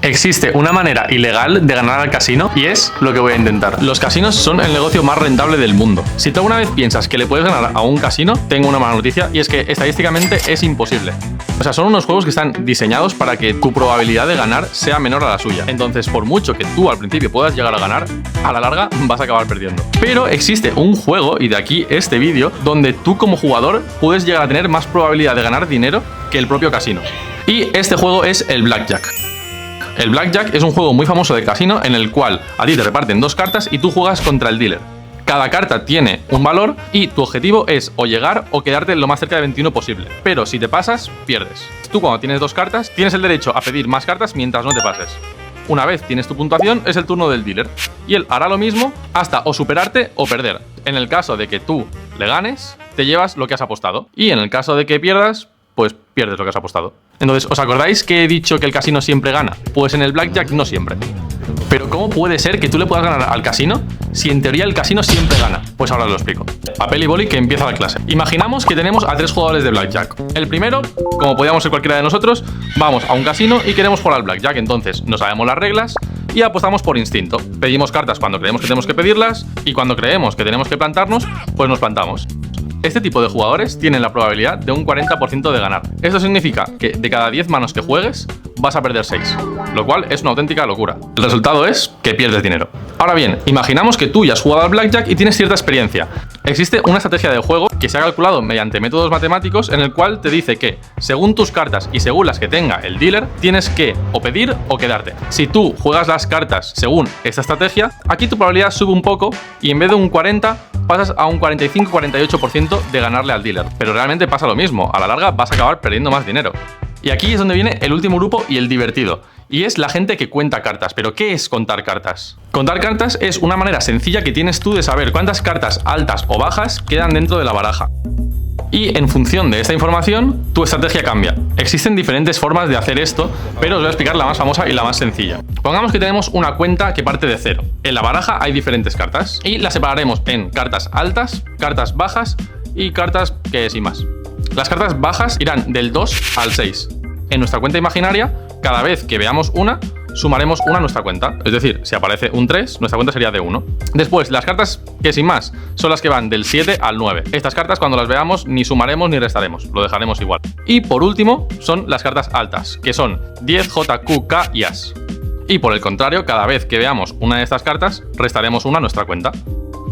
Existe una manera ilegal de ganar al casino y es lo que voy a intentar. Los casinos son el negocio más rentable del mundo. Si tú alguna vez piensas que le puedes ganar a un casino, tengo una mala noticia y es que estadísticamente es imposible. O sea, son unos juegos que están diseñados para que tu probabilidad de ganar sea menor a la suya. Entonces, por mucho que tú al principio puedas llegar a ganar, a la larga vas a acabar perdiendo. Pero existe un juego, y de aquí este vídeo, donde tú como jugador puedes llegar a tener más probabilidad de ganar dinero que el propio casino. Y este juego es el Blackjack. El Blackjack es un juego muy famoso de casino en el cual a ti te reparten dos cartas y tú juegas contra el dealer. Cada carta tiene un valor y tu objetivo es o llegar o quedarte lo más cerca de 21 posible. Pero si te pasas, pierdes. Tú cuando tienes dos cartas tienes el derecho a pedir más cartas mientras no te pases. Una vez tienes tu puntuación es el turno del dealer y él hará lo mismo hasta o superarte o perder. En el caso de que tú le ganes, te llevas lo que has apostado y en el caso de que pierdas, pues pierdes lo que has apostado. Entonces, ¿os acordáis que he dicho que el casino siempre gana? Pues en el Blackjack no siempre. Pero ¿cómo puede ser que tú le puedas ganar al casino si en teoría el casino siempre gana? Pues ahora os lo explico. Papel y boli que empieza la clase. Imaginamos que tenemos a tres jugadores de Blackjack. El primero, como podríamos ser cualquiera de nosotros, vamos a un casino y queremos jugar al Blackjack. Entonces no sabemos las reglas y apostamos por instinto. Pedimos cartas cuando creemos que tenemos que pedirlas y cuando creemos que tenemos que plantarnos, pues nos plantamos. Este tipo de jugadores tienen la probabilidad de un 40% de ganar. Esto significa que de cada 10 manos que juegues, vas a perder 6, lo cual es una auténtica locura. El resultado es que pierdes dinero. Ahora bien, imaginamos que tú ya has jugado al Blackjack y tienes cierta experiencia. Existe una estrategia de juego que se ha calculado mediante métodos matemáticos en el cual te dice que, según tus cartas y según las que tenga el dealer, tienes que o pedir o quedarte. Si tú juegas las cartas según esta estrategia, aquí tu probabilidad sube un poco y en vez de un 40, pasas a un 45-48% de ganarle al dealer. Pero realmente pasa lo mismo, a la larga vas a acabar perdiendo más dinero. Y aquí es donde viene el último grupo y el divertido. Y es la gente que cuenta cartas. ¿Pero qué es contar cartas? Contar cartas es una manera sencilla que tienes tú de saber cuántas cartas altas o bajas quedan dentro de la baraja. Y en función de esta información, tu estrategia cambia. Existen diferentes formas de hacer esto, pero os voy a explicar la más famosa y la más sencilla. Pongamos que tenemos una cuenta que parte de 0. En la baraja hay diferentes cartas y las separaremos en cartas altas, cartas bajas y cartas que sin más. Las cartas bajas irán del 2 al 6. En nuestra cuenta imaginaria, cada vez que veamos una, sumaremos una a nuestra cuenta. Es decir, si aparece un 3, nuestra cuenta sería de 1. Después, las cartas que sin más son las que van del 7 al 9. Estas cartas cuando las veamos ni sumaremos ni restaremos, lo dejaremos igual. Y por último, son las cartas altas, que son 10, J, Q, K y As. Y por el contrario, cada vez que veamos una de estas cartas, restaremos una a nuestra cuenta.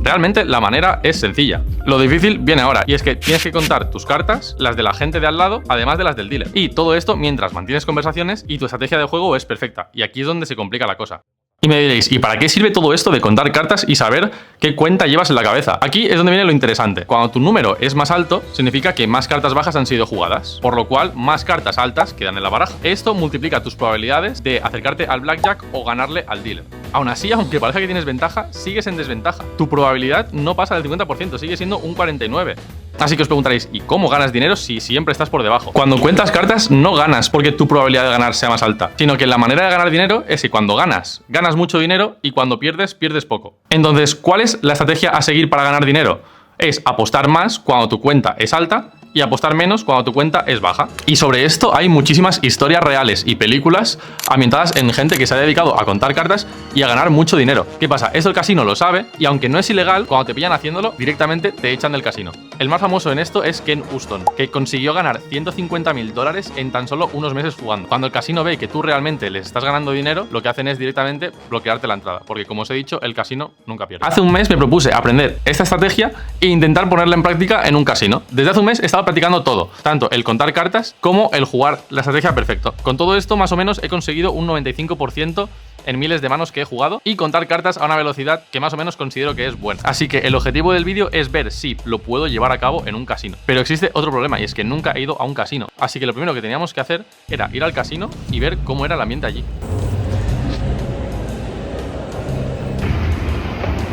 Realmente la manera es sencilla. Lo difícil viene ahora, y es que tienes que contar tus cartas, las de la gente de al lado, además de las del dealer. Y todo esto mientras mantienes conversaciones y tu estrategia de juego es perfecta. Y aquí es donde se complica la cosa. Y me diréis, ¿y para qué sirve todo esto de contar cartas y saber qué cuenta llevas en la cabeza? Aquí es donde viene lo interesante. Cuando tu número es más alto, significa que más cartas bajas han sido jugadas, por lo cual más cartas altas quedan en la baraja. Esto multiplica tus probabilidades de acercarte al Blackjack o ganarle al dealer. Aún así, aunque parezca que tienes ventaja, sigues en desventaja. Tu probabilidad no pasa del 50%, sigue siendo un 49%. Así que os preguntaréis, ¿y cómo ganas dinero si siempre estás por debajo? Cuando cuentas cartas no ganas porque tu probabilidad de ganar sea más alta, sino que la manera de ganar dinero es que cuando ganas, ganas mucho dinero y cuando pierdes, pierdes poco. Entonces, ¿cuál es la estrategia a seguir para ganar dinero? Es apostar más cuando tu cuenta es alta y apostar menos cuando tu cuenta es baja. Y sobre esto hay muchísimas historias reales y películas ambientadas en gente que se ha dedicado a contar cartas y a ganar mucho dinero. ¿Qué pasa? Esto el casino lo sabe y aunque no es ilegal, cuando te pillan haciéndolo, directamente te echan del casino. El más famoso en esto es Ken Uston, que consiguió ganar $150.000 en tan solo unos meses jugando. Cuando el casino ve que tú realmente les estás ganando dinero, lo que hacen es directamente bloquearte la entrada, porque como os he dicho, el casino nunca pierde. Hace un mes me propuse aprender esta estrategia e intentar ponerla en práctica en un casino. Desde hace un mes he estado practicando todo, tanto el contar cartas como el jugar la estrategia perfecto. Con todo esto más o menos he conseguido un 95% en miles de manos que he jugado y contar cartas a una velocidad que más o menos considero que es buena. Así que el objetivo del vídeo es ver si lo puedo llevar a cabo en un casino. Pero existe otro problema y es que nunca he ido a un casino. Así que lo primero que teníamos que hacer era ir al casino y ver cómo era el ambiente allí.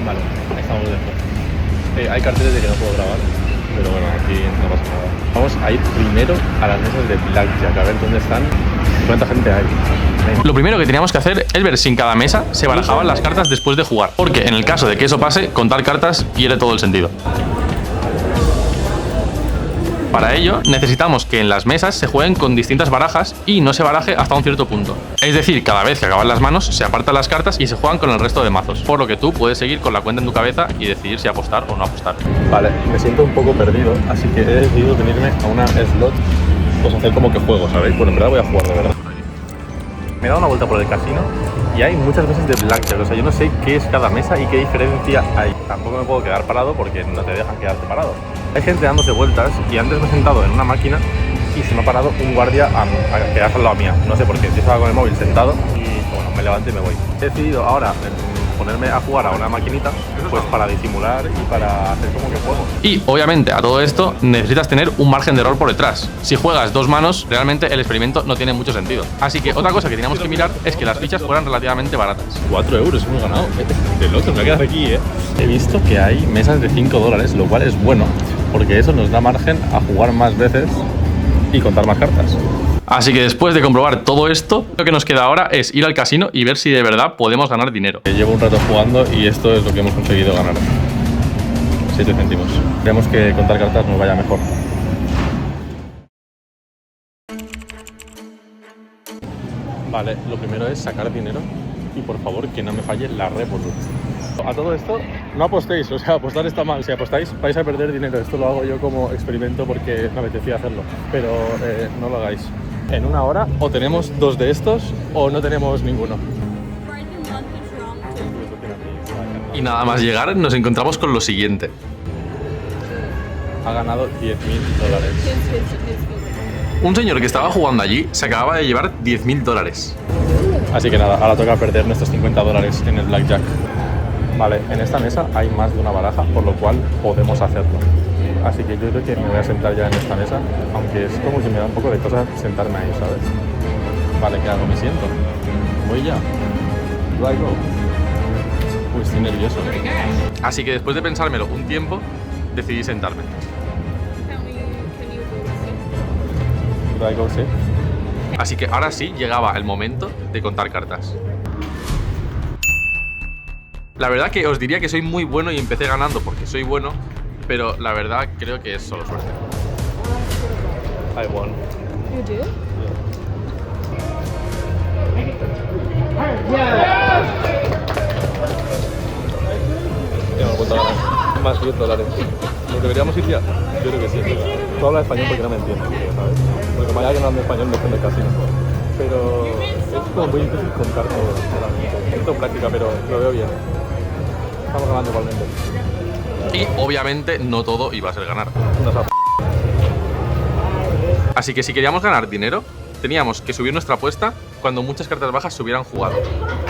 Vale, estamos dentro. Hay carteles de que no puedo grabar, pero bueno, aquí no pasa nada. Vamos a ir primero a las mesas de Blackjack, a ver dónde están y cuánta gente hay. Lo primero que teníamos que hacer es ver si en cada mesa se barajaban las cartas después de jugar, porque en el caso de que eso pase, contar cartas pierde todo el sentido. Para ello, necesitamos que en las mesas se jueguen con distintas barajas y no se baraje hasta un cierto punto. Es decir, cada vez que acaban las manos, se apartan las cartas y se juegan con el resto de mazos. Por lo que tú puedes seguir con la cuenta en tu cabeza y decidir si apostar o no apostar. Vale, me siento un poco perdido, así que he decidido venirme a una slot, pues hacer como que juego, ¿sabéis? Bueno, en verdad voy a jugar de verdad. Me he dado una vuelta por el casino y hay muchas mesas de blackjack, o sea, yo no sé qué es cada mesa y qué diferencia hay. Tampoco me puedo quedar parado porque no te dejan quedarte parado. Hay gente dándose vueltas y antes me he sentado en una máquina y se me ha parado un guardia a quedarse al lado mía. No sé por qué, yo estaba con el móvil sentado y bueno, me levanto y me voy. He decidido ahora ponerme a jugar a una maquinita pues para disimular y para hacer como que juego. Y obviamente a todo esto necesitas tener un margen de error por detrás. Si juegas dos manos, realmente el experimento no tiene mucho sentido. Así que otra cosa que teníamos que mirar es que las fichas fueran relativamente baratas. 4 euros hemos ganado. De loco, me voy a quedar aquí, ¿eh? He visto que hay mesas de 5 dólares, lo cual es bueno, porque eso nos da margen a jugar más veces y contar más cartas. Así que después de comprobar todo esto, lo que nos queda ahora es ir al casino y ver si de verdad podemos ganar dinero. Llevo un rato jugando y esto es lo que hemos conseguido ganar. 7 céntimos. Esperemos que contar cartas nos vaya mejor. Vale, lo primero es sacar dinero y por favor que no me falle la Revolut. A todo esto, no apostéis, o sea, apostar está mal. Si apostáis vais a perder dinero. Esto lo hago yo como experimento porque me apetecía hacerlo, pero no lo hagáis. En una hora o tenemos 2 de estos o no tenemos ninguno. Y nada más llegar nos encontramos con lo siguiente. Ha ganado 10.000 dólares. Un señor que estaba jugando allí se acababa de llevar 10.000 dólares. Así que nada, ahora toca perder nuestros 50 dólares en el blackjack. Vale, en esta mesa hay más de una baraja, por lo cual podemos hacerlo. Así que yo creo que me voy a sentar ya en esta mesa, aunque es como que me da un poco de cosa sentarme ahí, ¿sabes? Vale, ¿qué hago? Me siento. Voy ya. Do I go? Uy, estoy nervioso. Así que después de pensármelo un tiempo, decidí sentarme. Do I go, sí. Así que ahora sí llegaba el momento de contar cartas. La verdad que os diría que soy muy bueno y empecé ganando porque soy bueno, pero la verdad creo que es solo suerte. I won. You do? Hemos vuelto a ganar más 10 dólares. ¿Nos deberíamos ir ya? Yo creo que sí. Tú hablas español porque no me entiendes, ¿sabes? Porque como hay alguien hablando español me entiende casi. Pero es como muy difícil contar todo. Esto es práctica, pero lo veo bien. Estamos ganando igualmente. Y obviamente no todo iba a ser ganar. Así que si queríamos ganar dinero, teníamos que subir nuestra apuesta cuando muchas cartas bajas se hubieran jugado.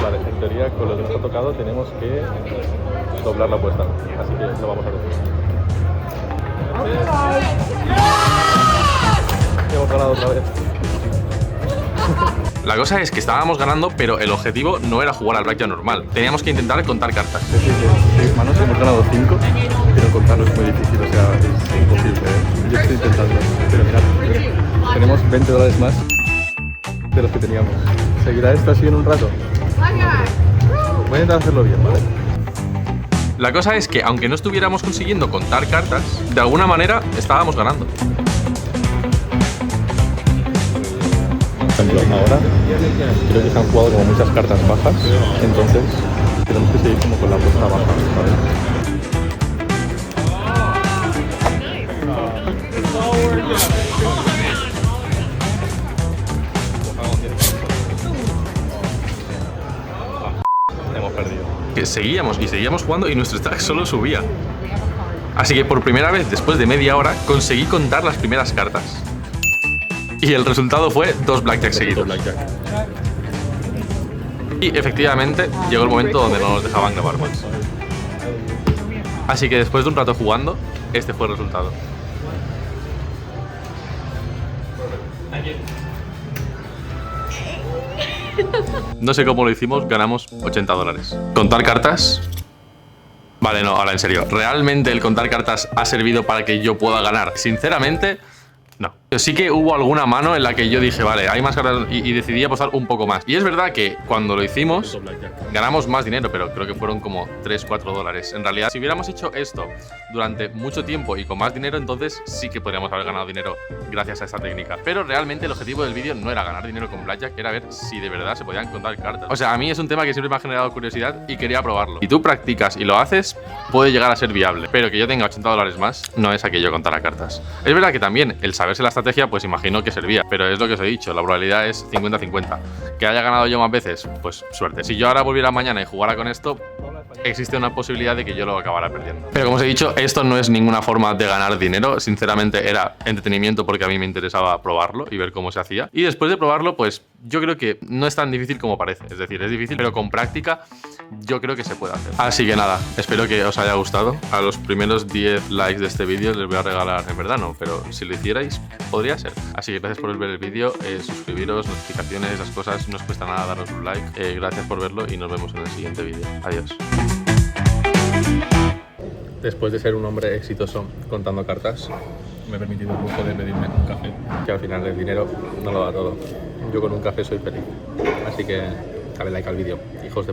Vale, en teoría con lo que nos ha tocado tenemos que doblar la apuesta. Así que lo vamos a hacer. Hemos ganado otra vez. La cosa es que estábamos ganando, pero el objetivo no era jugar al blackjack normal. Teníamos que intentar contar cartas. Sí, manos hemos ganado 5, pero contarlo es muy difícil, o sea, es imposible. Yo estoy intentando, pero mirad, tenemos 20 dólares más de los que teníamos. ¿Seguirá esto así en un rato? Voy a intentar hacerlo bien, ¿vale? La cosa es que, aunque no estuviéramos consiguiendo contar cartas, de alguna manera estábamos ganando. Por ejemplo, ahora creo que se han jugado como muchas cartas bajas, entonces tenemos que seguir como con la apuesta baja, ¿sabes? Hemos perdido. Que seguíamos y seguíamos jugando y nuestro stack solo subía. Así que por primera vez, después de media hora, conseguí contar las primeras cartas. Y el resultado fue 2 blackjack seguidos. Y efectivamente llegó el momento donde no nos dejaban grabar más. Así que después de un rato jugando, este fue el resultado. No sé cómo lo hicimos, ganamos 80 dólares. ¿Contar cartas? Vale, no, ahora en serio. ¿Realmente el contar cartas ha servido para que yo pueda ganar? Sinceramente, no. Sí que hubo alguna mano en la que yo dije, vale, hay más cartas y decidí apostar un poco más. Y es verdad que cuando lo hicimos ganamos más dinero, pero creo que fueron como 3-4 dólares. En realidad, si hubiéramos hecho esto durante mucho tiempo y con más dinero, entonces sí que podríamos haber ganado dinero gracias a esta técnica. Pero realmente el objetivo del vídeo no era ganar dinero con Blackjack, era ver si de verdad se podían contar cartas. O sea, a mí es un tema que siempre me ha generado curiosidad y quería probarlo. Si tú practicas y lo haces, puede llegar a ser viable. Pero que yo tenga 80 dólares más no es aquello contar cartas. Es verdad que también el saberse la estrategia, pues imagino que servía. Pero es lo que os he dicho, la probabilidad es 50-50. Que haya ganado yo más veces, pues suerte. Si yo ahora volviera mañana y jugara con esto, existe una posibilidad de que yo lo acabara perdiendo. Pero como os he dicho, esto no es ninguna forma de ganar dinero. Sinceramente era entretenimiento porque a mí me interesaba probarlo y ver cómo se hacía. Y después de probarlo, pues yo creo que no es tan difícil como parece. Es decir, es difícil, pero con práctica yo creo que se puede hacer. Así que nada, espero que os haya gustado. A los primeros 10 likes de este vídeo les voy a regalar, en verdad no, pero si lo hicierais, podría ser. Así que gracias por ver el vídeo, suscribiros, notificaciones, esas cosas, no os cuesta nada daros un like. Gracias por verlo y nos vemos en el siguiente vídeo. Adiós. Después de ser un hombre exitoso contando cartas, me he permitido el lujo de pedirme un café, que al final el dinero no lo da todo. Yo con un café soy feliz. Así que dale like al vídeo, hijos de